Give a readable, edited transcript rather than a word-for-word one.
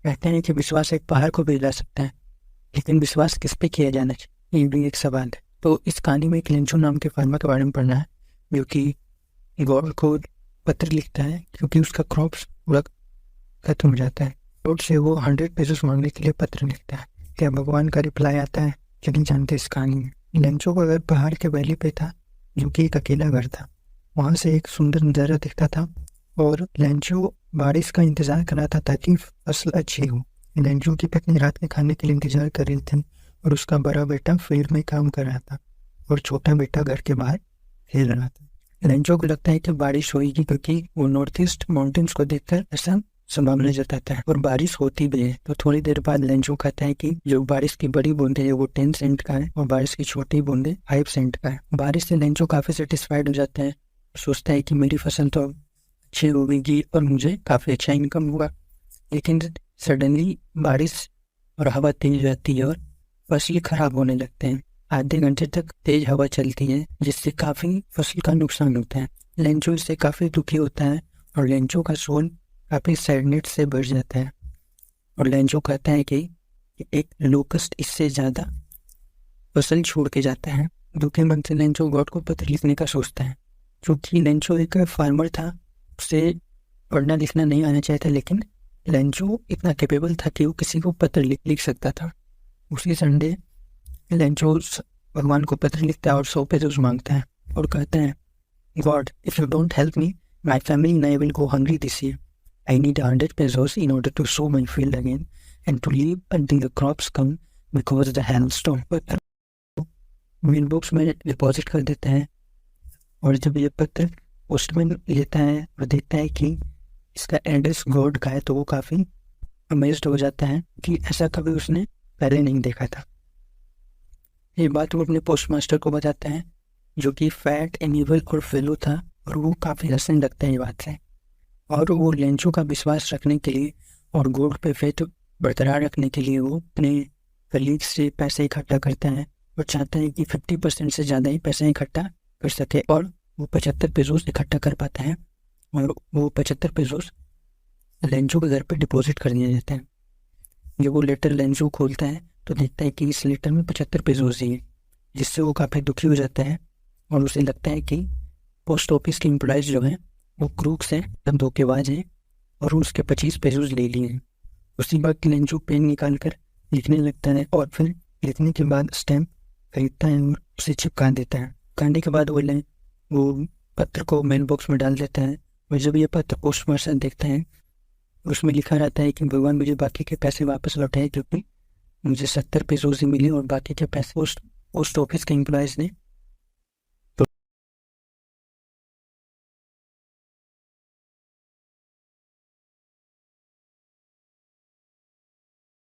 कहते हैं कि विश्वास एक पहाड़ को भी हिला सकता है, लेकिन विश्वास किस पे किया जाना चाहिए ये भी एक सवाल है। तो इस कहानी में एक लेंचो नाम के फार्मर के बारे में पढ़ना है, जो कि गॉड को पत्र लिखता है क्योंकि उसका क्रॉप्स पूरा खत्म हो जाता है। गॉड से वो 100 पेसोस मांगने के लिए पत्र लिखता है। क्या भगवान का रिप्लाई आता है कि नहीं जानते इस कहानी में। लेंचो का घर पहाड़ के वैली पे था, जो कि एक अकेला घर था। वहां से एक सुंदर नजारा दिखता था और लेंचो बारिश का इंतजार कर रहा था ताकि फसल अच्छी हो। लेंचो की पत्नी रात के खाने के लिए इंतजार कर रही थी और उसका बड़ा बेटा फील्ड में काम कर रहा था और छोटा बेटा घर के बाहर खेल रहा था। लेंचो को लगता है कि बारिश होगी क्योंकि वो नॉर्थ ईस्ट माउंटेन्स को देखकर ऐसा संभावना जताता है और बारिश होती भी है। तो थोड़ी देर बाद लेंचो कहता है कि जो बारिश की बड़ी बूंदे है वो 10 सेंट का है और बारिश की छोटी बूंदे 5 सेंट का है। बारिश से लेंचो काफी सेटिस्फाइड हो जाता है, सोचता है कि मेरी फसल तो अच्छी होगी और मुझे काफी अच्छा इनकम होगा। लेकिन सडनली बारिश और हवा तेज हो जाती है और फसल खराब होने लगते हैं। आधे घंटे तक तेज हवा चलती है जिससे काफी फसल का नुकसान होता है। लेंचो इससे काफी दुखी होता है और लेंचो का सोल काफी सैडनेस से भर जाता है और लेंचो कहता है कि एक लोकस्ट इससे ज्यादा फसल छोड़ के जाता है। दुखी मन से लेंचो गॉड को पत्र लिखने का सोचता है। क्योंकि लेंचो एक फार्मर था, उसे पढ़ना लिखना नहीं आना चाहिए था, लेकिन लेंचो इतना कैपेबल था कि वो किसी को पत्र लिख सकता था। उसी संडे लेंचो भगवान को पत्र लिखता है और 100 पेसोस मांगता है और कहता है, God if you don't help me my family and I will go hungry this year. I need 100 pesos in order to sow my field again and to live until the crops come because the hailstorm। पत्र mail box में deposit कर देता है और जब ये पत्र postman लेता है और देखता है कि इसका एड्रेस गॉड का है तो वो काफ़ी अमेज्ड हो जाता है कि ऐसा कभी उसने पहले नहीं देखा था। ये बात वो अपने पोस्ट मास्टर को बताता है, जो कि फैट एनिमल और फेलो था, और वो काफ़ी हंसने लगता है ये बात से। और वो लेंचो का विश्वास रखने के लिए और गॉड पे फेथ बरकरार रखने के लिए वो अपने कलीग से पैसे इकट्ठा करता है और चाहता है कि 50% से ज़्यादा ही पैसा इकट्ठा कर सके। और वो 75 पेसोस इकट्ठा कर पाता है और वो 75 पेसोस लेंचो के घर पे डिपॉजिट कर दिया जाता है। जब वो लेटर लेंचो खोलता है तो देखता है कि इस लेटर में 75 पेसोस ही है, जिससे वो काफ़ी दुखी हो जाता है और उसे लगता है कि पोस्ट ऑफिस के एम्प्लॉयज़ जो हैं वो क्रूक्स हैं, तब धोखेबाज हैं और उसके 25 पेसोस ले लिए हैं। उसी वक्त लेंचो पेन निकाल कर लिखने लगता है और फिर लिखने के बाद स्टैम्प खरीदता है और उसे चिपका देता है। कांडे के बाद वो पत्र को मेल बॉक्स में डाल देता है और जब ये पत्र पोस्ट मास्टर देखता है उसमें लिखा रहता है कि भगवान मुझे बाकी के पैसे वापस लौटाए, क्योंकि मुझे 70 पेसोस ही मिले और बाकी के पैसे पोस्ट ऑफिस के एम्प्लॉयज़ ने